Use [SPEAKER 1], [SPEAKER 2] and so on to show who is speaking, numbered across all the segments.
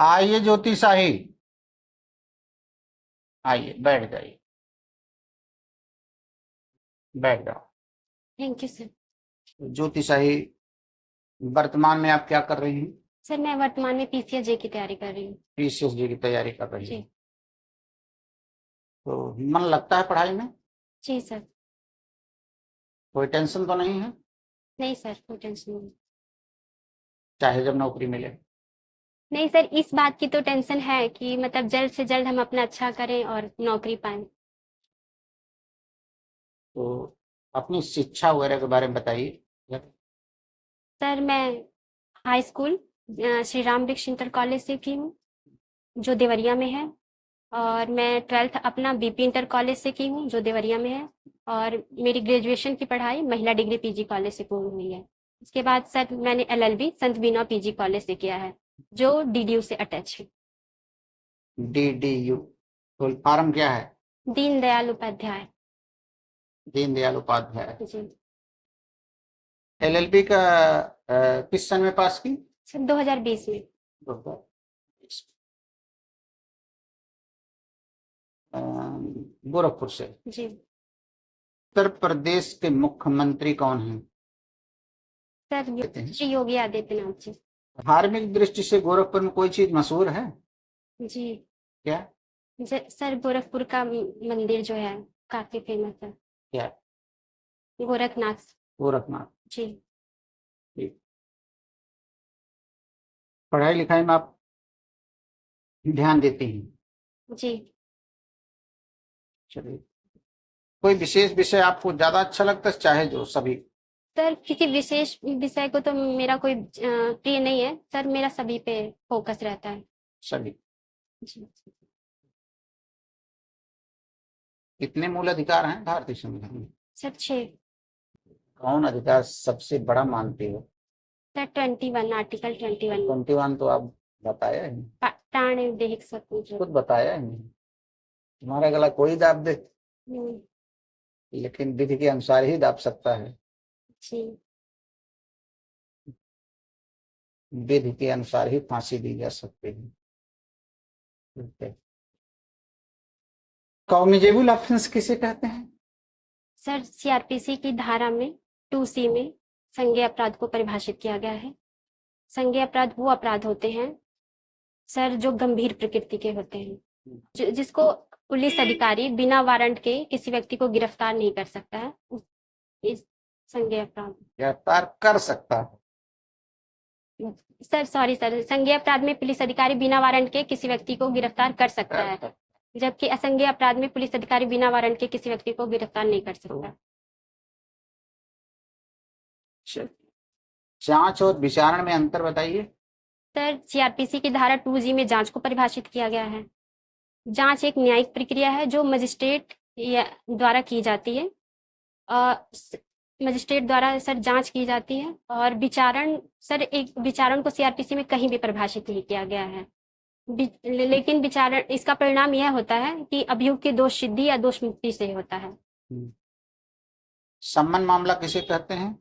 [SPEAKER 1] आइए ज्योति शाही, आइए बैठ जाइए, बैठ जाओ।
[SPEAKER 2] Thank you sir.
[SPEAKER 1] Jyoti Shahi, वर्तमान में आप क्या कर रही हैं?
[SPEAKER 2] सर मैं वर्तमान में पीसीएसजे की तैयारी कर रही हूँ।
[SPEAKER 1] पीसीएसजी की तैयारी कर रही हैं।
[SPEAKER 2] जी।
[SPEAKER 1] तो मन लगता है पढ़ाई में?
[SPEAKER 2] जी सर।
[SPEAKER 1] कोई टेंशन तो नहीं है?
[SPEAKER 2] नहीं सर, कोई टेंशन नहीं।
[SPEAKER 1] चाहे जब नौकरी मिले।
[SPEAKER 2] नहीं सर, इस बात की तो टेंशन है कि मतलब जल्द से जल्द हम अपना अच्छा करें और नौकरी पाएं।
[SPEAKER 1] तो अपनी शिक्षा वगैरह के बारे में बताइए।
[SPEAKER 2] सर मैं हाई स्कूल श्री राम वृक्ष इंटर कॉलेज से की हूँ, जो देवरिया में है। और मैं 12th अपना बीपी इंटर कॉलेज से की हूँ, जो देवरिया में है। और मेरी ग्रेजुएशन की पढ़ाई महिला डिग्री पीजी कॉलेज से पूर्ण हुई है। उसके बाद सर मैंने एलएलबी संत बीना पीजी कॉलेज से किया है, जो डीडीयू से अटैच है।
[SPEAKER 1] डीडीयू फुल फॉर्म क्या है?
[SPEAKER 2] दीनदयाल उपाध्याय।
[SPEAKER 1] दीनदयाल उपाध्याय।
[SPEAKER 2] जी।
[SPEAKER 1] एलएलबी का किस सन में पास की?
[SPEAKER 2] सर 2020 में।
[SPEAKER 1] 2020। गोरखपुर से।
[SPEAKER 2] जी।
[SPEAKER 1] उत्तर प्रदेश के मुख्यमंत्री कौन हैं?
[SPEAKER 2] सर
[SPEAKER 1] कहते हैं
[SPEAKER 2] श्री योगी आदित्यनाथ जी।
[SPEAKER 1] धार्मिक दृष्टि से गोरखपुर में कोई चीज मशहूर है
[SPEAKER 2] जी।
[SPEAKER 1] क्या?
[SPEAKER 2] सर गोरखपुर का मंदिर जो है काफी फेमस है।
[SPEAKER 1] क्या?
[SPEAKER 2] गोरखनाथ।
[SPEAKER 1] गोरखनाथ।
[SPEAKER 2] जी।
[SPEAKER 1] ठीक। पढ़ाई लिखाई में आप ध्यान देते हैं?
[SPEAKER 2] जी।
[SPEAKER 1] चलिए, कोई विशेष विषय आपको ज्यादा अच्छा लगता है, चाहे जो सभी?
[SPEAKER 2] सर किसी विशेष विषय को तो मेरा कोई प्रिय नहीं है सर, मेरा सभी पे फोकस रहता है।
[SPEAKER 1] सभी।
[SPEAKER 2] जी।
[SPEAKER 1] कितने मूल अधिकार हैं भारतीय संविधान में?
[SPEAKER 2] सर 6।
[SPEAKER 1] कौन अधिकार सबसे बड़ा मानते हो?
[SPEAKER 2] Sir 21, article 21।
[SPEAKER 1] 21 तो आप बताया ही नहीं।
[SPEAKER 2] प्राण देहिक स्वतंत्र।
[SPEAKER 1] खुद बताया ही नहीं। तुम्हारा गला कोई दाब दे,
[SPEAKER 2] हम्म।
[SPEAKER 1] लेकिन विधि के अनुसार ही दाब सकता है।
[SPEAKER 2] जी।
[SPEAKER 1] विधि के अनुसार ही फांसी दी जा सकती है। ठीक है। कॉग्निजेबल ऑफेंस किसे कहते हैं?
[SPEAKER 2] सर सीआरपीसी की धारा में 2C में संज्ञेय अपराध को परिभाषित किया गया है। संज्ञेय अपराध वो अपराध होते हैं सर जो गंभीर प्रकृति के होते हैं, जिसको पुलिस अधिकारी बिना वारंट के किसी व्यक्ति को गिरफ्तार नहीं कर सकता है, इस संज्ञेय अपराध।
[SPEAKER 1] गिरफ्तार कर सकता है।
[SPEAKER 2] सर सॉरी सर, संज्ञेय अपराध में पुलिस अधिकारी बिना वारंट के किसी व्यक्ति को गिरफ्तार कर सकता है, जबकि असंज्ञेय अपराध में पुलिस अधिकारी बिना वारंट के किसी व्यक्ति को गिरफ्तार नहीं कर सकता।
[SPEAKER 1] जांच और विचारण में अंतर बताइए।
[SPEAKER 2] सर सीआरपीसी की धारा 2G में जांच को परिभाषित किया गया है। जांच एक न्यायिक प्रक्रिया है जो मजिस्ट्रेट द्वारा की जाती है। मजिस्ट्रेट द्वारा सर जांच की जाती है। और विचारण सर, एक विचारण को सीआरपीसी में कहीं भी परिभाषित नहीं किया गया है। लेकिन विचारण, इसका परिणाम यह होता है कि अभियुक्त की दोष सिद्धि या दोष मुक्ति से होता है।
[SPEAKER 1] सम्मन मामला किसे कहते हैं?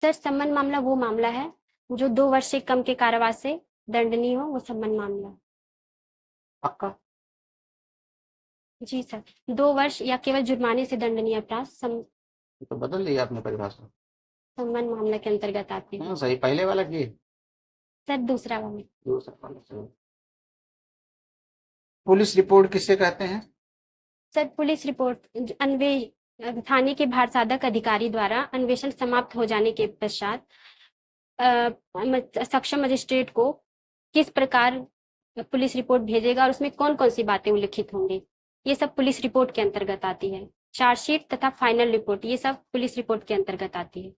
[SPEAKER 2] सर सम्मन मामला वो मामला है जो 2 वर्ष से कम के कारावास से दंडनीय हो, वो सम्मन मामला।
[SPEAKER 1] पक्का?
[SPEAKER 2] जी सर, 2 वर्ष या केवल जुर्माने से दंडनीय अपराध
[SPEAKER 1] तो बदल दिया आपने परिभाषा।
[SPEAKER 2] सम्मन मामला के अंतर्गत आते हैं।
[SPEAKER 1] सही, पहले वाला की
[SPEAKER 2] सर दूसरा वाला।
[SPEAKER 1] दूसरा वाला सही। पुलिस रिपोर्ट किसे कहते हैं?
[SPEAKER 2] सर पुलिस रिपोर्ट थाने के भारसाधक अधिकारी द्वारा अन्वेषण समाप्त हो जाने के पश्चात सक्षम मजिस्ट्रेट को किस प्रकार पुलिस रिपोर्ट भेजेगा और उसमें कौन कौन सी बातें उल्लिखित होंगी, ये सब पुलिस रिपोर्ट के अंतर्गत आती है। चार्जशीट तथा फाइनल रिपोर्ट, ये सब पुलिस रिपोर्ट के अंतर्गत आती है।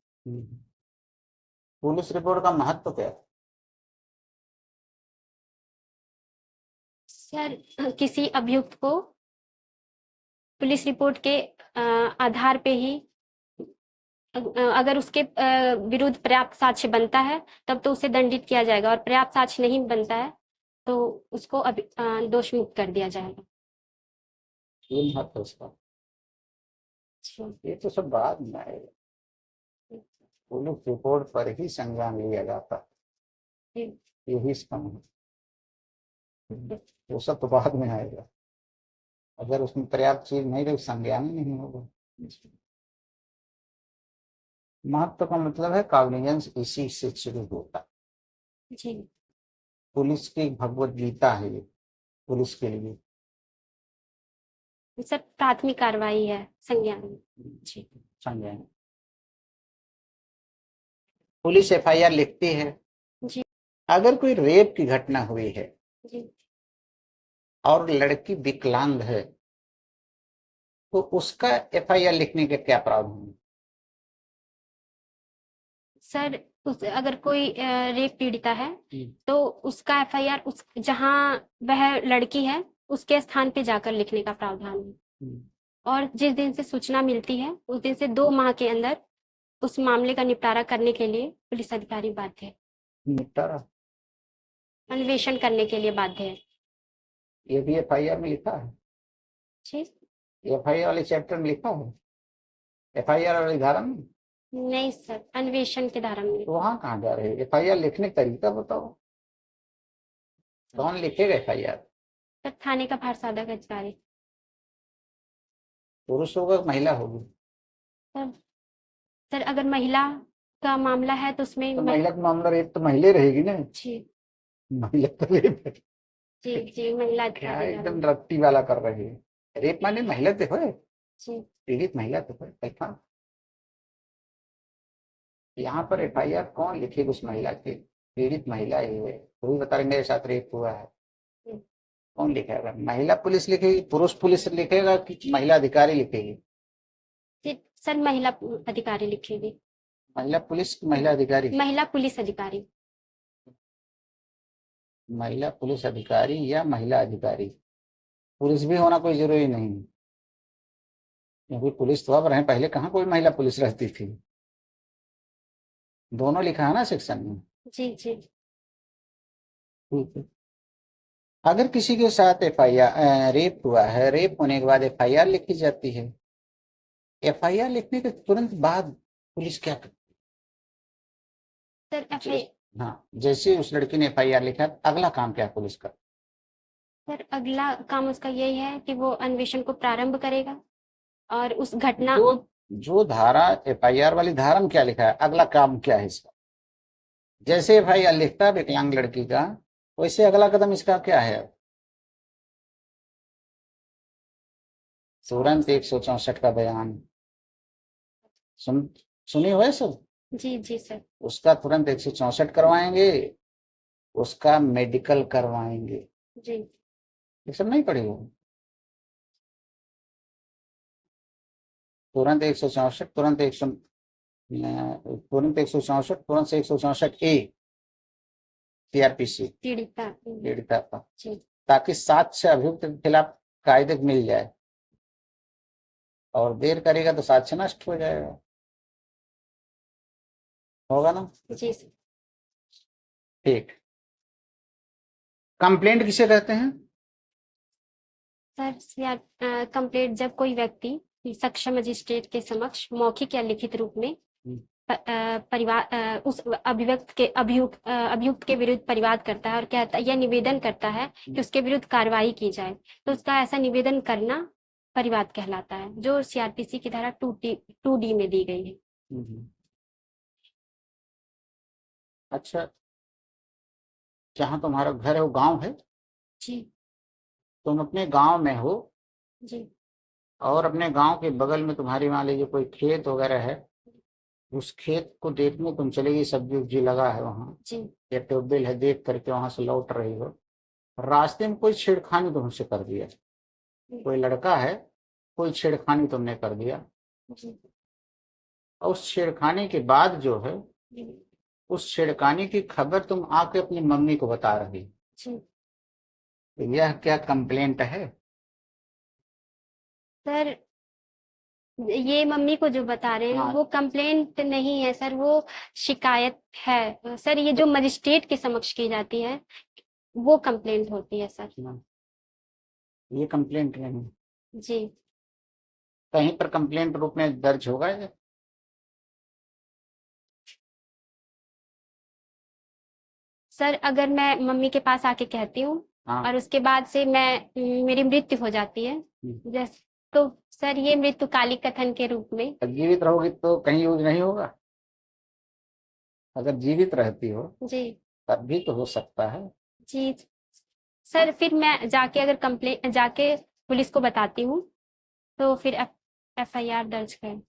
[SPEAKER 1] पुलिस रिपोर्ट का महत्व क्या है?
[SPEAKER 2] सर किसी अभियुक्त को पुलिस रिपोर्ट के आधार पे ही अगर उसके विरुद्ध पर्याप्त साक्ष्य बनता है तब तो उसे दंडित किया जाएगा, और पर्याप्त साक्ष्य नहीं बनता है तो उसको दोष मुक्त कर दिया जाएगा।
[SPEAKER 1] ये महत्व उसका। ये तो सब बाद में आएगा। पुलिस रिपोर्ट पर ही संज्ञान लिया जाता है, यही इसका महत्व। वो सब तो बाद में आएगा। अगर उसमें पर्याप्त चीज नहीं रही, संज्ञान ही नहीं होगा। महत्व का मतलब है कॉग्निजेंस, इसी से शुरू होता है।
[SPEAKER 2] जी
[SPEAKER 1] पुलिस की भगवत गीता है ये, पुलिस के लिए।
[SPEAKER 2] सर, प्राथमिक कार्रवाई है संज्ञान। जी
[SPEAKER 1] संज्ञान। पुलिस एफआईआर लिखती है।
[SPEAKER 2] जी
[SPEAKER 1] अगर कोई रेप की घटना हुई है
[SPEAKER 2] जी
[SPEAKER 1] और लड़की विकलांग है, तो उसका एफआईआर लिखने के क्या प्रावधान है?
[SPEAKER 2] सर, उस अगर कोई रेप पीड़िता है
[SPEAKER 1] हम्म।
[SPEAKER 2] तो उसका एफआईआर उस जहां वह लड़की है उसके स्थान पे जाकर लिखने का प्रावधान है। और जिस दिन से सूचना मिलती है उस दिन से 2 माह के अंदर उस मामले का निपटारा करने के लिए पुलिस अधिकारी बाध्य है,
[SPEAKER 1] निपटारा
[SPEAKER 2] अन्वेषण करने के लिए बाध्य है।
[SPEAKER 1] ये भी एफआईआर में लिखा है?
[SPEAKER 2] जी
[SPEAKER 1] एफआईआर वाले चैप्टर में लिखा है? एफआईआर वाली धारा में?
[SPEAKER 2] नहीं सर, अन्वेषण के धारा में।
[SPEAKER 1] तो वहां कहाँ जा रहे हैं? एफआईआर लिखने का तरीका बताओ। कौन लिखेगा एफआईआर?
[SPEAKER 2] सर, थाने का भारसाधक अधिकारी।
[SPEAKER 1] पुरुष होगा, महिला होगी?
[SPEAKER 2] सर सर, अगर महिला का मामला है तो उसमें
[SPEAKER 1] तो महिला का मामला रेप तो महिला रहेगी ना।
[SPEAKER 2] जी
[SPEAKER 1] महिला तो रेप है।
[SPEAKER 2] जी जी महिला
[SPEAKER 1] क्या
[SPEAKER 2] अधिकारी
[SPEAKER 1] एकदम
[SPEAKER 2] डालेंगे।
[SPEAKER 1] रट्टी वाला कर रही है? रेप माने महिला तो है,
[SPEAKER 2] जी
[SPEAKER 1] पीड़ित महिला तो है। देखा, यहाँ पर एफआईआर कौन लिखेगा उस महिला की? पीड़ित महिला ही है, वो भी बता रही मेरे साथ रेप हुआ है।
[SPEAKER 2] जी
[SPEAKER 1] कौन लिखेगा? महिला पुलिस लिखेगी, पुरुष पुलिस लिखेगा कि महिला अधिकारी लिखेगी?
[SPEAKER 2] जी, सर महिला अधिकारी लिखेगी।
[SPEAKER 1] महिला पुलिस की महिला अधिकारी?
[SPEAKER 2] महिला पुलिस अधिकारी।
[SPEAKER 1] महिला पुलिस अधिकारी या महिला अधिकारी? पुलिस भी होना कोई जरूरी नहीं है, क्योंकि पुलिस तो अब रहे, पहले कहाँ कोई महिला पुलिस रहती थी। दोनों लिखा है ना सेक्शन में।
[SPEAKER 2] जी जी
[SPEAKER 1] ठीक है। अगर किसी के साथ एफआईआर रेप हुआ है, रेप होने के बाद एफआईआर लिखी जाती है। एफआईआर लिखने के तुरंत बाद पुलिस क्या करती
[SPEAKER 2] सर,
[SPEAKER 1] है? हाँ, जैसे उस लड़की ने एफआईआर लिखा, अगला काम क्या है पुलिस का?
[SPEAKER 2] सर अगला काम उसका यही है कि वो अन्वेषण को प्रारंभ करेगा और उस घटना
[SPEAKER 1] जो जो धारा एफआईआर वाली धारा में क्या लिखा है, अगला काम क्या है इसका? जैसे एफआईआर लिखता है विकलांग लड़की का, वैसे अगला कदम इसका क्या है? तुरंत 164 का बयान सुनी हुए सब?
[SPEAKER 2] जी जी सर।
[SPEAKER 1] उसका तुरंत 164 करवाएंगे, उसका मेडिकल करवाएंगे।
[SPEAKER 2] जी
[SPEAKER 1] ये सब नहीं पढ़ी हो? तुरंत 164, तुरंत 100, तुरंत 164, तुरंत से 164A सीआरपीसी
[SPEAKER 2] पीड़िता।
[SPEAKER 1] पीड़िता का,
[SPEAKER 2] जी
[SPEAKER 1] ताकि साक्ष्य अभियुक्त के खिलाफ कायदे मिल जाए। और देर करेगा तो साक्ष्य नष्ट हो जाएगा, होगा ना?
[SPEAKER 2] जी सर।
[SPEAKER 1] ठीक। कंप्लेंट किसे कहते हैं?
[SPEAKER 2] सर, कंप्लेंट जब कोई व्यक्ति सक्षम मजिस्ट्रेट के समक्ष मौखिक या लिखित रूप में उस अभियुक्त के विरुद्ध परिवाद करता है और कहता यह निवेदन करता है कि उसके विरुद्ध कार्रवाई की जाए, तो उसका ऐसा निवेदन करना परिवाद कहलाता है, जो सीआरपीसी की धारा 2D में दी गई है।
[SPEAKER 1] अच्छा, जहाँ तुम्हारा घर है वो गांव है?
[SPEAKER 2] जी
[SPEAKER 1] तुम अपने गांव में हो
[SPEAKER 2] जी
[SPEAKER 1] और अपने गांव के बगल में तुम्हारी मान लीजिए कोई खेत वगैरह है, उस खेत को देखने तुम चलेगी, सब्जी उब्जी लगा है वहाँ,
[SPEAKER 2] जी
[SPEAKER 1] या ट्यूबवेल है, देख करके वहां से लौट रही हो, रास्ते में कोई छेड़खानी तुमसे कर दिया, कोई लड़का है, कोई छेड़खानी तुमने कर दिया,
[SPEAKER 2] जी
[SPEAKER 1] और उस छेड़खानी के बाद जो है,
[SPEAKER 2] जी
[SPEAKER 1] उस छेड़खानी की खबर तुम आके अपनी मम्मी को बता रही,
[SPEAKER 2] जी
[SPEAKER 1] तो यह क्या कंप्लेंट है?
[SPEAKER 2] सर, ये मम्मी को जो बता रहे हैं
[SPEAKER 1] हाँ,
[SPEAKER 2] वो कंप्लेंट नहीं है सर, वो शिकायत है सर। ये जो मजिस्ट्रेट के समक्ष की जाती है वो कंप्लेंट होती है सर।
[SPEAKER 1] ये कंप्लेंट नहीं,
[SPEAKER 2] जी
[SPEAKER 1] कहीं पर कंप्लेंट रूप में दर्ज होगा ये?
[SPEAKER 2] सर, अगर मैं मम्मी के पास आके कहती हूँ
[SPEAKER 1] हाँ।
[SPEAKER 2] और उसके बाद से मेरी मृत्यु हो जाती है। जैसे तो सर ये मृत्यु काली कथन के रूप में।
[SPEAKER 1] जीवित रहोगी तो कहीं यूज नहीं होगा, अगर जीवित रहती हो
[SPEAKER 2] जी
[SPEAKER 1] तब भी तो हो सकता है।
[SPEAKER 2] जी सर, फिर मैं जाके अगर कंप्लेन जाके पुलिस को बताती हूँ तो फिर FIR दर्ज कर।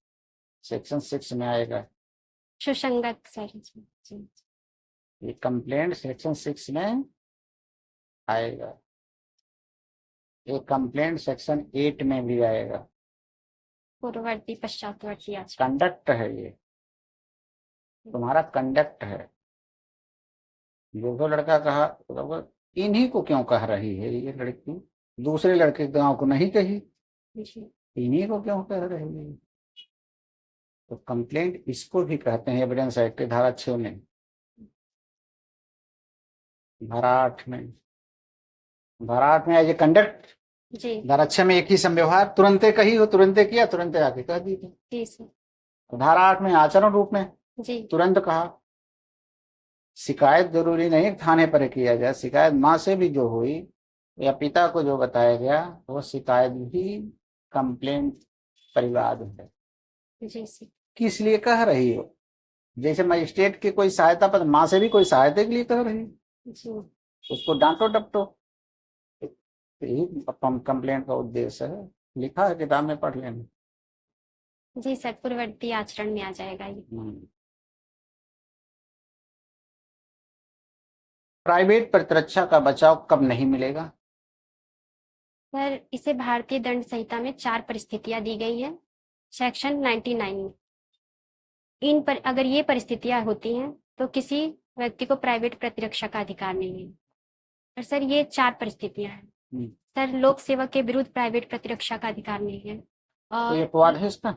[SPEAKER 1] सेक्शन 6 में आएगा
[SPEAKER 2] सुसंगत सर। जी जी
[SPEAKER 1] ये कंप्लेंट, सेक्शन 6 में आएगा। ये कंप्लेंट सेक्शन 8 में भी आएगा।
[SPEAKER 2] पूर्ववर्ती पश्चातवर्ती आचरण।
[SPEAKER 1] कंडक्ट है ये, तुम्हारा कंडक्ट है। जो तो लड़का कहा तो इन्हीं को क्यों कह रही है ये लड़की, दूसरे लड़के गांव को नहीं कही,
[SPEAKER 2] जी
[SPEAKER 1] इन्हीं को क्यों कह रही है। तो कंप्लेंट इसको भी कहते हैं एविडेंस एक्ट धारा 6 में, धारा 8 में, धारा 8 में एज ए कंडक्ट,
[SPEAKER 2] जी
[SPEAKER 1] धारा 6 में एक ही संव्यवहार, तुरंते कही हो, तुरंते किया, तुरंते आके कह दी थी।
[SPEAKER 2] जी सर।
[SPEAKER 1] तो धारा 8 में आचरण रूप में
[SPEAKER 2] जी
[SPEAKER 1] तुरंत कहा। शिकायत जरूरी नहीं थाने पर किया जाए, शिकायत माँ से भी जो हुई या पिता को जो बताया गया वो शिकायत भी कंप्लेंट परिवाद है।
[SPEAKER 2] जी सर।
[SPEAKER 1] किस लिए कह रही हो, जैसे मजिस्ट्रेट की कोई सहायता पर माँ से भी कोई सहायता के लिए कह रही हो,
[SPEAKER 2] जी
[SPEAKER 1] उसको डांटो डपटो। यही कंप्लेंट का उद्देश्य है, लिखा है किताब में, पढ़ लेना।
[SPEAKER 2] जी सर, पूर्ववर्ती आचरण में आ जाएगा ये।
[SPEAKER 1] प्राइवेट प्रतिरक्षा का बचाव कब नहीं मिलेगा?
[SPEAKER 2] सर इसे भारतीय दंड संहिता में 4 परिस्थितियां दी गई हैं, सेक्शन 99 में। इन पर अगर ये परिस्थितियां होती हैं तो किसी व्यक्ति को प्राइवेट प्रतिरक्षा का अधिकार नहीं है। और सर ये 4 परिस्थितियां हैं। सर लोक सेवक के विरुद्ध प्राइवेट प्रतिरक्षा का अधिकार नहीं है।
[SPEAKER 1] तो ये
[SPEAKER 2] और
[SPEAKER 1] अपवाद है इसका?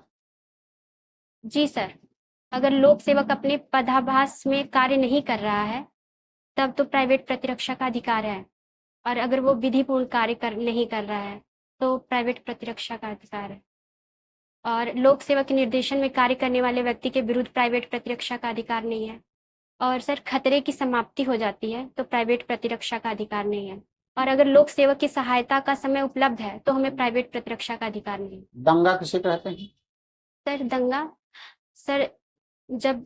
[SPEAKER 2] जी सर, अगर लोक सेवक अपने पदाभास में कार्य नहीं कर रहा है तब तो प्राइवेट प्रतिरक्षा का अधिकार है, और अगर वो विधिपूर्ण कार्य नहीं कर रहा है तो प्राइवेट प्रतिरक्षा का अधिकार है। और लोक सेवा के निर्देशन में कार्य करने वाले व्यक्ति के विरुद्ध प्राइवेट प्रतिरक्षा का अधिकार नहीं है। और सर खतरे की समाप्ति हो जाती है तो प्राइवेट प्रतिरक्षा का अधिकार नहीं है। और अगर लोक सेवक की सहायता का समय उपलब्ध है तो हमें प्राइवेट प्रतिरक्षा का अधिकार नहीं है।
[SPEAKER 1] दंगा किसे कहते हैं?
[SPEAKER 2] सर दंगा, सर जब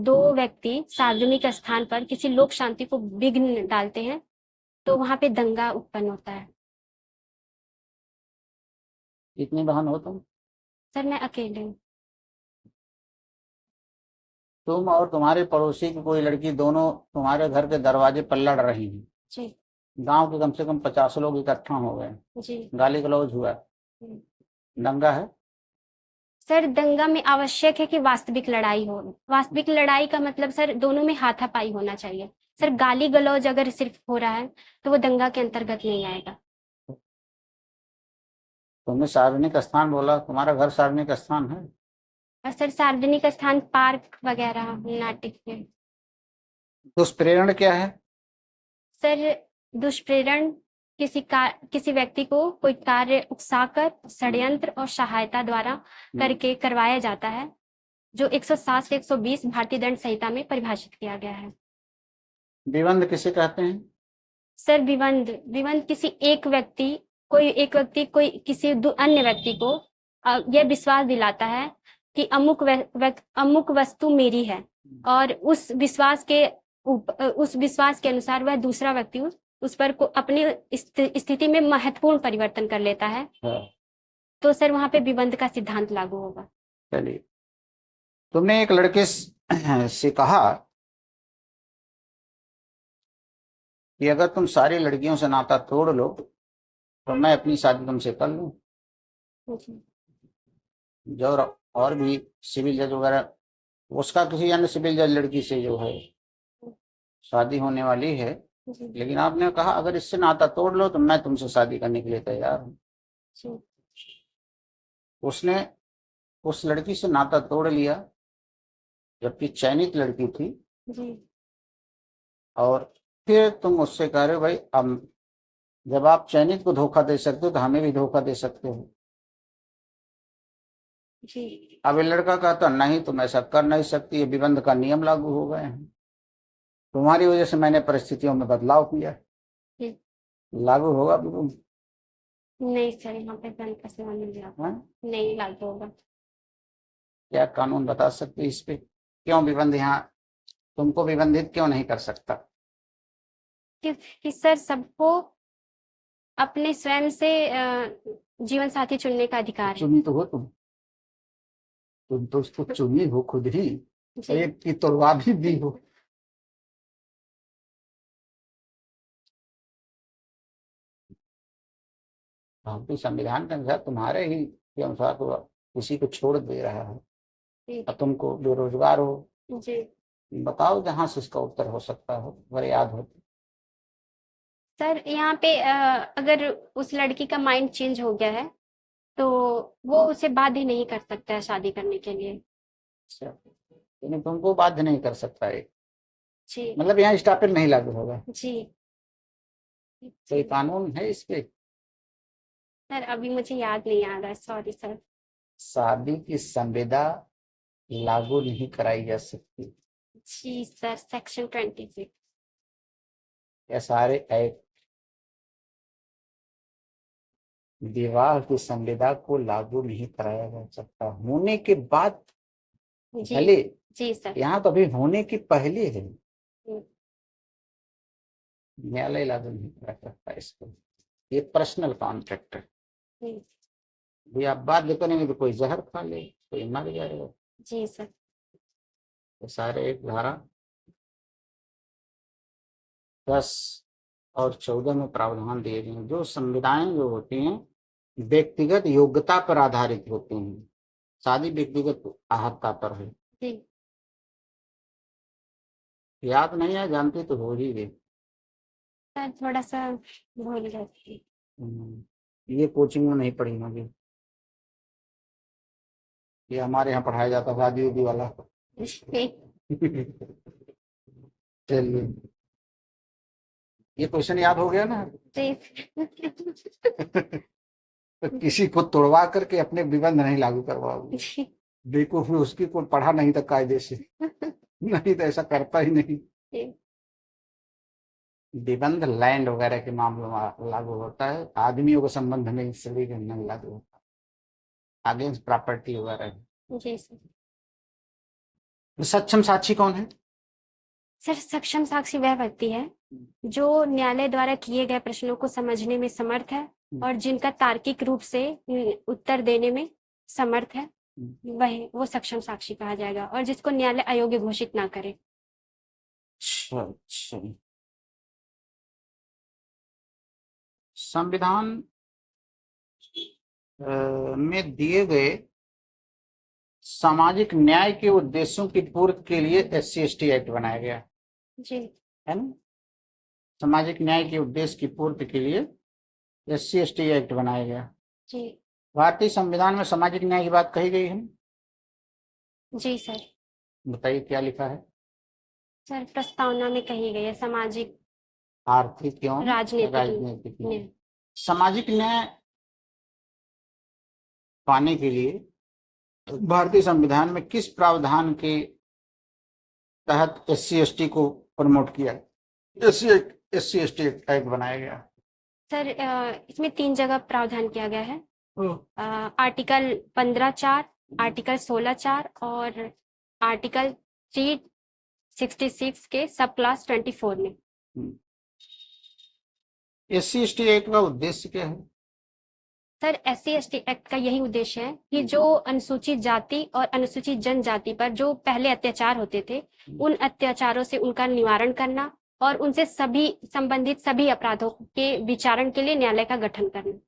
[SPEAKER 2] 2 व्यक्ति सार्वजनिक स्थान पर किसी लोक शांति को विघ्न डालते हैं तो वहां पे दंगा उत्पन्न होता है।
[SPEAKER 1] कितनी बहन हो तुम?
[SPEAKER 2] सर मैं अकेले हूँ।
[SPEAKER 1] तुम और तुम्हारे पड़ोसी की कोई लड़की दोनों तुम्हारे घर के दरवाजे पर लड़ रही हैं।
[SPEAKER 2] जी
[SPEAKER 1] गांव के कम से कम 50 लोग इकट्ठा हो गए,
[SPEAKER 2] जी
[SPEAKER 1] गाली गलौज हुआ, दंगा है?
[SPEAKER 2] सर दंगा में आवश्यक है कि वास्तविक लड़ाई हो। वास्तविक लड़ाई का मतलब सर दोनों में हाथापाई होना चाहिए। सर गाली गलौज अगर सिर्फ हो रहा है तो वो दंगा के अंतर्गत नहीं आएगा।
[SPEAKER 1] तुमने सार्वजनिक स्थान बोला, तुम्हारा घर सार्वजनिक स्थान है?
[SPEAKER 2] और सर सार्वजनिक स्थान पार्क वगैरह नाटक के।
[SPEAKER 1] दुष्प्रेरण क्या है?
[SPEAKER 2] सर दुष्प्रेरण किसी व्यक्ति को कोई कार्य उकसाकर षड्यंत्र और सहायता द्वारा करके करवाया जाता है, जो 107 से 120 भारतीय दंड संहिता में परिभाषित किया गया है।
[SPEAKER 1] विबंध किसे कहते हैं?
[SPEAKER 2] सर विबंध किसी एक व्यक्ति कोई किसी अन्य व्यक्ति को यह विश्वास दिलाता है कि अमुक वस्तु मेरी है, और उस विश्वास के अनुसार वह दूसरा व्यक्ति उस पर को अपनी स्थिति में महत्वपूर्ण परिवर्तन कर लेता है। तो सर वहां पे विबंध का सिद्धांत लागू होगा।
[SPEAKER 1] चलिए, तुमने एक लड़के से कहा कि अगर तुम सारी लड़कियों से नाता तोड़ लो तो मैं अपनी शादी तुमसे कर लूं। जो और भी सिविल जज वगैरह, उसका किसी अन्य सिविल जज लड़की से जो है शादी होने वाली है, लेकिन आपने कहा अगर इससे नाता तोड़ लो तो मैं तुमसे शादी करने के लिए तैयार हूँ। उसने उस लड़की से नाता तोड़ लिया जबकि चयनित लड़की थी, और फिर तुम उससे कह रहे हो भाई अब जब आप चयनित को धोखा दे सकते हो तो हमें भी धोखा दे सकते हो। अब ये लड़का कहता नहीं तुम ऐसा कर नहीं सकती, ये विबंध का नियम लागू हो गए हैं, तुम्हारी वजह से मैंने परिस्थितियों में बदलाव किया। लागू होगा बिल्कुल?
[SPEAKER 2] नहीं सर, यहाँ पे बैंक का सेवा नहीं लागू,
[SPEAKER 1] हाँ?
[SPEAKER 2] नहीं लागू होगा।
[SPEAKER 1] क्या कानून बता सकते इस पे? क्यों विबंध यहाँ तुमको विबंधित क्यों नहीं कर सकता?
[SPEAKER 2] क्योंकि सर सबको अपने स्वयं से जीवन साथी चुनने का अधिकार है।
[SPEAKER 1] चुनी तो हो तुम तो उसको चुनी हो खुद ही,
[SPEAKER 2] जी
[SPEAKER 1] एक की तोड़वा भी दी हो। भारतीय संविधान के अनुसार तुम्हारे ही के अनुसार तो किसी को छोड़ दे रहा है,
[SPEAKER 2] जी
[SPEAKER 1] और तुमको बेरोजगार हो।
[SPEAKER 2] जी
[SPEAKER 1] बताओ जहां से इसका उत्तर हो सकता हो, अगर याद हो तो।
[SPEAKER 2] सर, यहाँ पे अगर उस लड़की का माइंड चेंज हो गया है तो वो उसे बाध्य नहीं कर सकता है शादी करने के लिए।
[SPEAKER 1] अच्छा, यानी तुमको बाध्य नहीं कर सकता है,
[SPEAKER 2] जी
[SPEAKER 1] मतलब यहाँ स्टॉपेज नहीं लागू होगा।
[SPEAKER 2] जी
[SPEAKER 1] कोई
[SPEAKER 2] जी
[SPEAKER 1] कानून है इस पे?
[SPEAKER 2] सर, अभी मुझे याद नहीं आ रहा है, सॉरी सर।
[SPEAKER 1] शादी की संविदा लागू नहीं कराई जा सकती।
[SPEAKER 2] जी सर, सेक्शन 26।
[SPEAKER 1] ये सारे एक्ट विवाह की संविदा को लागू नहीं कराया जा सकता होने के बाद
[SPEAKER 2] जी
[SPEAKER 1] भले।
[SPEAKER 2] जी सर।
[SPEAKER 1] यहाँ तो अभी होने की पहले है,
[SPEAKER 2] हम्म,
[SPEAKER 1] न्यायालय लागू नहीं करा सकता इसको। ये पर्सनल कॉन्ट्रैक्ट है।
[SPEAKER 2] हम्म,
[SPEAKER 1] भी आप बाध्य करेंगे तो कोई जहर खा ले, कोई मर जाएगा।
[SPEAKER 2] जी सर।
[SPEAKER 1] ये सारे एक धारा 10 और 14 में प्रावधान दिए गए हैं। जो संविधाएं जो होती हैं व्यक्तिगत योग्यता पर आधारित होती हैं। शादी व्यक्तिगत अहर्ता पर है।
[SPEAKER 2] जी
[SPEAKER 1] याद नहीं है, जानती तो हो ही गई।
[SPEAKER 2] सर, थोड़ा सा भूल गए थे।
[SPEAKER 1] ये कोचिंग में नहीं पढ़ी होगी, ये हमारे यहाँ पढ़ाया जाता था शादी उदी वाला। चलिए, ये क्वेश्चन याद हो गया ना।
[SPEAKER 2] जी
[SPEAKER 1] तो किसी को तोड़वा करके अपने विबंध नहीं लागू करवाओगे।
[SPEAKER 2] जी
[SPEAKER 1] बेवकूफ भी उसकी को पढ़ा नहीं था कायदे से, नहीं तो ऐसा करता ही नहीं।
[SPEAKER 2] जी
[SPEAKER 1] निबंध लैंड वगैरह के मामलों में लागू होता है, आदमियों के संबंध में इस सभी के नहीं लागू होता, अगेंस्ट प्रॉपर्टी वगैरह।
[SPEAKER 2] जी सर।
[SPEAKER 1] सक्षम साक्षी कौन है?
[SPEAKER 2] सर, सक्षम साक्षी वह व्यक्ति है जो न्यायालय द्वारा किए गए प्रश्नों को समझने में समर्थ है और जिनका तार्किक रूप से उत्तर देने में समर्थ है, वह वो सक्षम साक्षी कहा जाएगा, और जिसको न्यायालय अयोग्य घोषित ना करे।
[SPEAKER 1] अच्छा अच्छा। संविधान में दिए गए सामाजिक न्याय के उद्देश्यों की पूर्ति के लिए SC/ST एक्ट बनाया गया
[SPEAKER 2] जी
[SPEAKER 1] है ना। सामाजिक न्याय के उद्देश्य की पूर्ति के लिए SC/ST एक्ट बनाया गया।
[SPEAKER 2] जी
[SPEAKER 1] भारतीय संविधान में सामाजिक न्याय की बात कही गई है।
[SPEAKER 2] जी सर।
[SPEAKER 1] बताइए क्या लिखा है?
[SPEAKER 2] सर, प्रस्तावना में कही गई है सामाजिक
[SPEAKER 1] आर्थिक एवं
[SPEAKER 2] राजनीतिक
[SPEAKER 1] राजनीतिक न्याय।
[SPEAKER 2] न्याय।
[SPEAKER 1] सामाजिक न्याय पाने के लिए भारतीय संविधान में किस प्रावधान के तहत SC/ST को प्रमोट किया? SC/ST एक्ट बनाया गया।
[SPEAKER 2] सर, इसमें 3 जगह प्रावधान किया गया है। आर्टिकल 15(4), आर्टिकल 16(4) और आर्टिकल 366 के सब क्लास 24 में।
[SPEAKER 1] SC/ST एक्ट का उद्देश्य क्या है?
[SPEAKER 2] सर, SC/ST एक्ट का यही उद्देश्य है कि जो अनुसूचित जाति और अनुसूचित जनजाति पर जो पहले अत्याचार होते थे, उन अत्याचारों से उनका निवारण करना और उनसे सभी संबंधित सभी अपराधों के विचारण के लिए न्यायालय का गठन करना।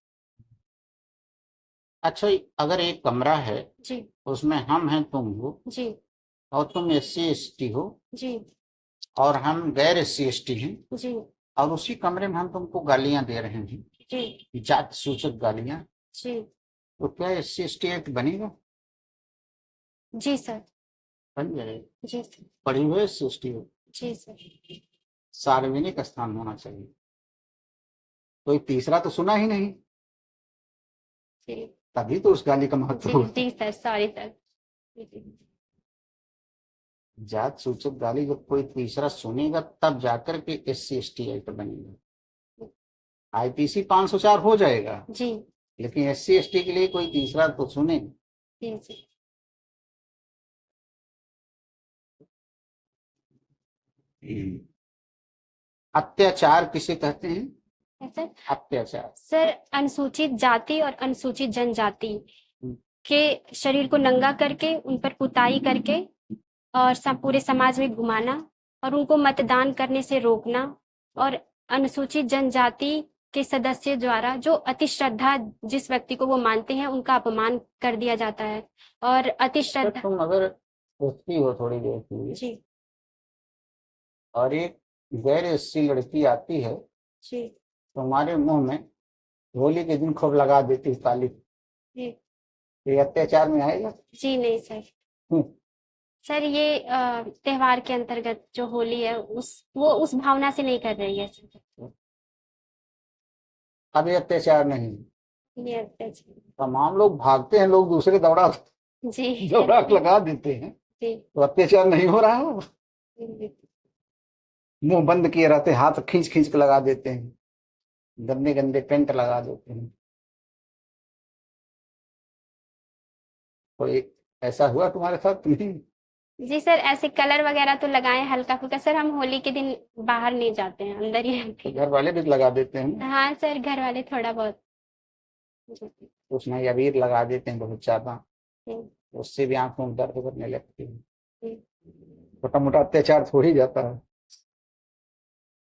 [SPEAKER 1] अच्छा, अगर एक कमरा है
[SPEAKER 2] जी
[SPEAKER 1] उसमें हम हैं, तुम हो,
[SPEAKER 2] जी
[SPEAKER 1] और तुम SC/ST हो
[SPEAKER 2] जी
[SPEAKER 1] और हम गैर SC/ST हैं,
[SPEAKER 2] जी
[SPEAKER 1] और उसी कमरे में हम तुमको गालियां दे रहे हैं,
[SPEAKER 2] जी
[SPEAKER 1] जात सूचक गालियां,
[SPEAKER 2] जी
[SPEAKER 1] तो क्या SC/ST एक्ट बनेगा?
[SPEAKER 2] जी सर।
[SPEAKER 1] बन जाएगा।
[SPEAKER 2] जी सर।
[SPEAKER 1] पढ़ी हुई SC/ST हो।
[SPEAKER 2] जी सर।
[SPEAKER 1] सार्वजनिक स्थान होना चाहिए। कोई तीसरा तो सुना ही नहीं,
[SPEAKER 2] जी
[SPEAKER 1] तभी तो उस गाली का महत्व
[SPEAKER 2] जी
[SPEAKER 1] हो।
[SPEAKER 2] जी सर, सॉरी सर। जी
[SPEAKER 1] जात सूचक गाली जब कोई तीसरा सुनेगा तब जाकर के SC/ST एक्ट बनेगा। आईपीसी 504 हो जाएगा,
[SPEAKER 2] जी
[SPEAKER 1] लेकिन एससी एसटी के लिए कोई तीसरा तो सुने।
[SPEAKER 2] जी जी।
[SPEAKER 1] अत्याचार किसे कहते हैं?
[SPEAKER 2] सर
[SPEAKER 1] अत्याचार।
[SPEAKER 2] सर अनुसूचित जाति और अनुसूचित जनजाति
[SPEAKER 1] हम्म,
[SPEAKER 2] के शरीर को नंगा करके उन पर पुताई करके और सब पूरे समाज में घुमाना और उनको मतदान करने से रोकना और अनुसूचित जनजाति के सदस्य द्वारा जो अति श्रद्धा जिस व्यक्ति को वो मानते हैं उनका अपमान कर दिया जाता है और अति
[SPEAKER 1] तो
[SPEAKER 2] श्रद्धा।
[SPEAKER 1] तुम अगर सोचती हो थोड़ी देर के लिए,
[SPEAKER 2] जी
[SPEAKER 1] और एक गैर एससी लड़की आती है
[SPEAKER 2] जी
[SPEAKER 1] तुम्हारे मुंह में होली के दिन खूब लगा देती है ताली,
[SPEAKER 2] जी
[SPEAKER 1] ये अत्याचार में आएगा?
[SPEAKER 2] जी नहीं सर।
[SPEAKER 1] हम्म,
[SPEAKER 2] सर ये त्योहार के अंतर्गत जो होली है वो उस भावना से नहीं कर रही है सर।
[SPEAKER 1] अब ये अत्याचार नहीं।
[SPEAKER 2] ये अत्याचार।
[SPEAKER 1] तमाम लोग भागते हैं, लोग दूसरे दौड़ा
[SPEAKER 2] जी
[SPEAKER 1] दौड़ा लगा देते हैं,
[SPEAKER 2] जी
[SPEAKER 1] तो अत्याचार नहीं हो रहा है?
[SPEAKER 2] जी
[SPEAKER 1] मुंह बंद किए रहते, हाथ खींच खींच के लगा देते हैं, गंदे गंदे पेंट लगा देते हैं। कोई ऐसा हुआ तुम्हारे साथ नहीं?
[SPEAKER 2] जी सर ऐसे कलर वगैरह तो लगाए हल्का फुल्का सर। हम होली के दिन बाहर नहीं जाते हैं, अंदर ही रहते
[SPEAKER 1] तो घर वाले भी लगा देते हैं,
[SPEAKER 2] हैं। हाँ सर घर वाले थोड़ा बहुत। जी
[SPEAKER 1] उसमें अबीर लगा देते हैं बहुत ज्यादा,
[SPEAKER 2] जी
[SPEAKER 1] उससे भी आंखों में दर्द करने लगती है।
[SPEAKER 2] जी
[SPEAKER 1] छोटा मोटा अत्याचार थोड़ी जाता है,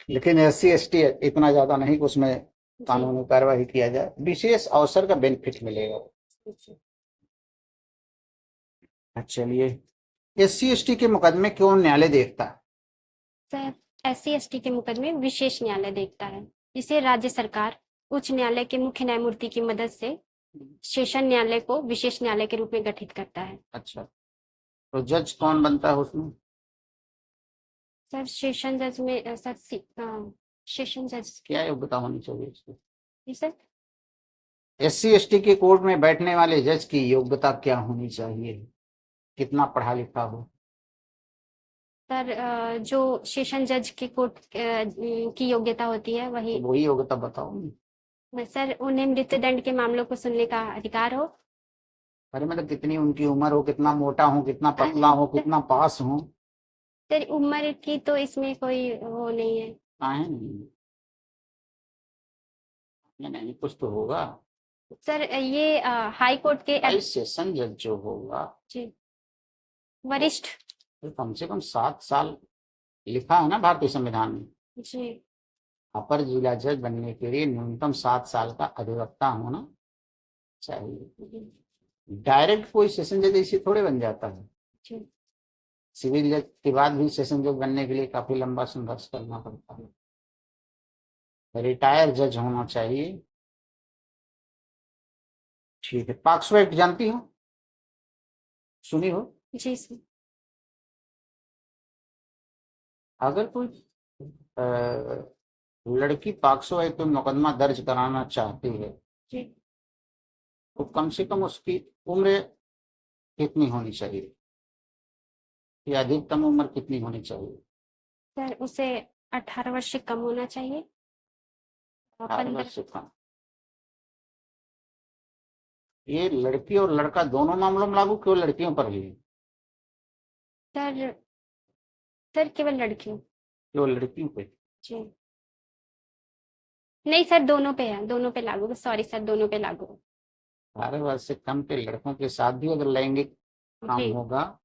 [SPEAKER 1] लेकिन एससी एसटी इतना ज्यादा नहीं कि उसमें
[SPEAKER 2] जी
[SPEAKER 1] कानूनी कार्रवाई किया जाए, विशेष अवसर का बेनिफिट मिलेगा।
[SPEAKER 2] जी।
[SPEAKER 1] चलिए, एससी एसटी के मुकदमे क्यों न्यायालय देखता है?
[SPEAKER 2] सर एससी एसटी के मुकदमे विशेष न्यायालय देखता है। इसे राज्य सरकार उच्च न्यायालय के मुख्य न्यायमूर्ति की मदद से सेशन न्यायालय को विशेष न्यायालय के रूप में गठित करता है।
[SPEAKER 1] अच्छा, तो जज कौन बनता है उसमें?
[SPEAKER 2] सर सेशन जज में सेशन जज।
[SPEAKER 1] क्या योग्यता होनी चाहिए उसकी?
[SPEAKER 2] जी सर।
[SPEAKER 1] एससी एसटी के कोर्ट में बैठने वाले जज की योग्यता क्या होनी चाहिए? कितना पढ़ा लिखा हो?
[SPEAKER 2] सर जो सेशन जज की कोर्ट की योग्यता होती है वही।
[SPEAKER 1] तो वही योग्यता बताओ।
[SPEAKER 2] सर उन्हें मृत्युदंड के मामलों को सुनने का अधिकार हो।
[SPEAKER 1] अरे मतलब कितनी उनकी उम्र हो, कितना मोटा हो, कितना पतला हो, कितना पास हो?
[SPEAKER 2] सर उम्र की तो इसमें कोई वो नहीं है।
[SPEAKER 1] काहे नहीं? नहीं, कुछ तो होगा
[SPEAKER 2] सर ये हाई कोर्ट के
[SPEAKER 1] भाई। सेशन जज जो होगा,
[SPEAKER 2] जी वरिष्ठ।
[SPEAKER 1] तो कम से कम 7 साल लिखा है ना भारतीय संविधान में,
[SPEAKER 2] जी
[SPEAKER 1] अपर जिला जज बनने के लिए न्यूनतम 7 साल का अधिवक्ता होना चाहिए।
[SPEAKER 2] जी
[SPEAKER 1] डायरेक्ट कोई सेशन जज ऐसे थोड़े बन जाता है।
[SPEAKER 2] जी
[SPEAKER 1] सिविल जज के बाद भी सेशन जज बनने के लिए काफी लंबा संघर्ष करना पड़ता है। रिटायर जज होना चाहिए। ठीक है, पॉक्सो एक्ट जानती हो, सुनी हो?
[SPEAKER 2] जी सर।
[SPEAKER 1] अगर कोई लड़की पॉक्सो एक्ट में मुकदमा दर्ज कराना चाहती है,
[SPEAKER 2] जी
[SPEAKER 1] तो कम से कम उसकी उम्र कितनी होनी चाहिए, या अधिकतम उम्र कितनी होनी चाहिए?
[SPEAKER 2] सर उसे 18 वर्ष से कम होना चाहिए।
[SPEAKER 1] 18
[SPEAKER 2] 15।
[SPEAKER 1] वर्ष से कम। ये लड़की और लड़का दोनों मामलों में लागू, क्यों लड़कियों पर ही?
[SPEAKER 2] सर सर केवल लड़कियों।
[SPEAKER 1] क्यों लड़कियों पे?
[SPEAKER 2] जी नहीं सर दोनों पे है, दोनों पे लागू। सॉरी सर दोनों पे लागू।
[SPEAKER 1] 18 वर्ष से कम के लड़कों के साथ भी अगर लैंगिक काम
[SPEAKER 2] जी
[SPEAKER 1] होगा,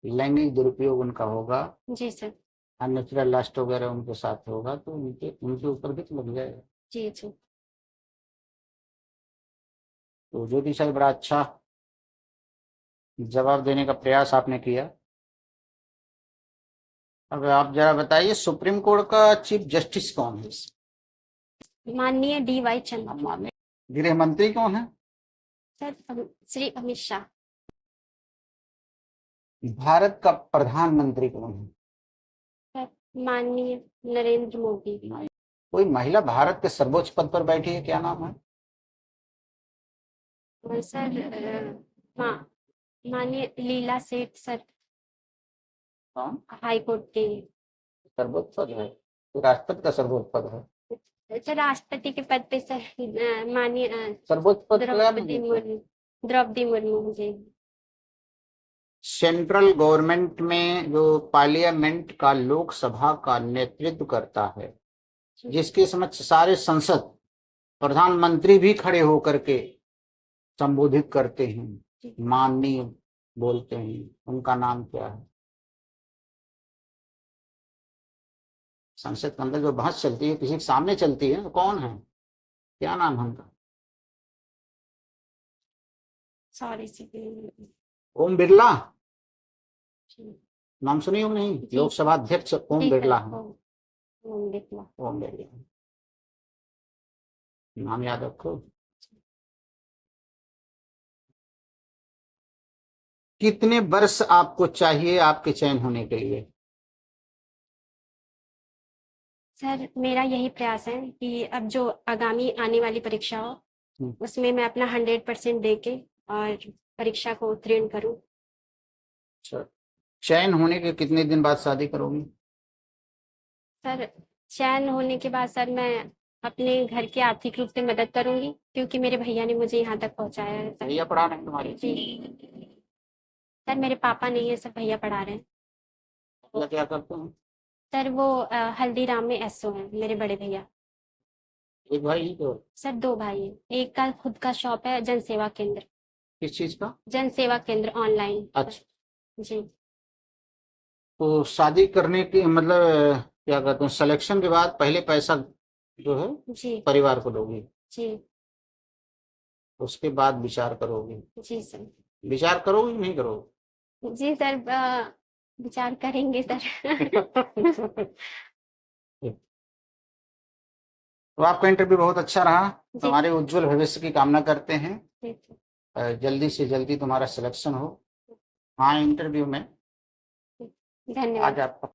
[SPEAKER 1] लैंगिक दुरुपयोग उनका होगा,
[SPEAKER 2] जी सर।
[SPEAKER 1] अननेचुरल लस्ट वगैरह उनके साथ होगा, तो उनके उनके ऊपर भी तो लग जाएगा।
[SPEAKER 2] जी जी
[SPEAKER 1] तो ज्योति साहब, बड़ा अच्छा जवाब देने का प्रयास आपने किया। अब आप जरा बताइए, सुप्रीम कोर्ट का चीफ जस्टिस कौन है?
[SPEAKER 2] माननीय DY चंद्र।
[SPEAKER 1] माननीय गृह मंत्री कौन है?
[SPEAKER 2] सर श्री अमित शाह।
[SPEAKER 1] भारत का प्रधानमंत्री कौन है?
[SPEAKER 2] सर माननीय नरेंद्र मोदी।
[SPEAKER 1] कोई महिला भारत के सर्वोच्च पद पर बैठी है, क्या नाम है?
[SPEAKER 2] और सर माननीय लीला सेठ सर।
[SPEAKER 1] कौन?
[SPEAKER 2] हाई कोर्ट के।
[SPEAKER 1] सर्वोच्च पद है, तो राष्ट्रपति का सर्वोच्च पद है।
[SPEAKER 2] सर राष्ट्रपति के पद पे सर माननीय
[SPEAKER 1] सर्वोच्च पद क्या
[SPEAKER 2] द्रौपदी मुर्मू। द्रौपदी मुर्मू जी।
[SPEAKER 1] सेंट्रल गवर्नमेंट में जो पार्लियामेंट का लोकसभा का नेतृत्व करता है, जिसके समक्ष सारे संसद प्रधानमंत्री भी खड़े होकर के संबोधित करते हैं, माननीय बोलते हैं, उनका नाम क्या है? संसद के अंदर जो बहस चलती है, किसी के सामने चलती है, तो कौन है, क्या नाम है उनका?
[SPEAKER 2] सॉरी
[SPEAKER 1] ओम बिरला,
[SPEAKER 2] जी
[SPEAKER 1] नाम सुनी हो नहीं?
[SPEAKER 2] जी।
[SPEAKER 1] लोकसभा अध्यक्ष ओम
[SPEAKER 2] जी
[SPEAKER 1] बिरला
[SPEAKER 2] सर,
[SPEAKER 1] है।
[SPEAKER 2] ओम बिरला।
[SPEAKER 1] ओम बिरला, नाम याद रखो। कितने वर्ष आपको चाहिए आपके चयन होने के लिए?
[SPEAKER 2] सर मेरा यही प्रयास है कि अब जो आगामी आने वाली परीक्षा हो उसमें मैं अपना 100% दे के और परीक्षा को उत्तीर्ण करूं।
[SPEAKER 1] अच्छा, चयन होने के कितने दिन बाद शादी करोगी?
[SPEAKER 2] सर चयन होने के बाद सर मैं अपने घर की आर्थिक रूप से मदद करूंगी, क्योंकि मेरे भैया ने मुझे यहाँ तक पहुँचाया है सर।
[SPEAKER 1] भैया पढ़ा रहे हैं तुम्हारे?
[SPEAKER 2] जी सर, मेरे पापा नहीं है सर, भैया पढ़ा रहे हैं।
[SPEAKER 1] भैया क्या करते हैं?
[SPEAKER 2] सर वो हल्दीराम में एसओ हैं मेरे बड़े भैया।
[SPEAKER 1] एक भाई ही तो?
[SPEAKER 2] सर 2 भाई हैं, एक का खुद का शॉप है जन सेवा केंद्र।
[SPEAKER 1] किस चीज का?
[SPEAKER 2] जन सेवा केंद्र ऑनलाइन।
[SPEAKER 1] अच्छा,
[SPEAKER 2] जी
[SPEAKER 1] तो शादी करने की मतलब क्या कहते हैं, सिलेक्शन के बाद पहले पैसा जो है
[SPEAKER 2] जी
[SPEAKER 1] परिवार को दोगी,
[SPEAKER 2] जी
[SPEAKER 1] उसके बाद विचार करोगी?
[SPEAKER 2] जी सर।
[SPEAKER 1] विचार करोगी नहीं करोगी?
[SPEAKER 2] जी सर, विचार करेंगे सर।
[SPEAKER 1] तो आपका इंटरव्यू बहुत अच्छा रहा,
[SPEAKER 2] जी
[SPEAKER 1] तुम्हारे उज्जवल भविष्य की कामना करते हैं।
[SPEAKER 2] जी
[SPEAKER 1] जल्दी से जल्दी तुम्हारा सिलेक्शन हो। हाँ, इंटरव्यू में
[SPEAKER 2] धन्यवाद।
[SPEAKER 1] आज आपका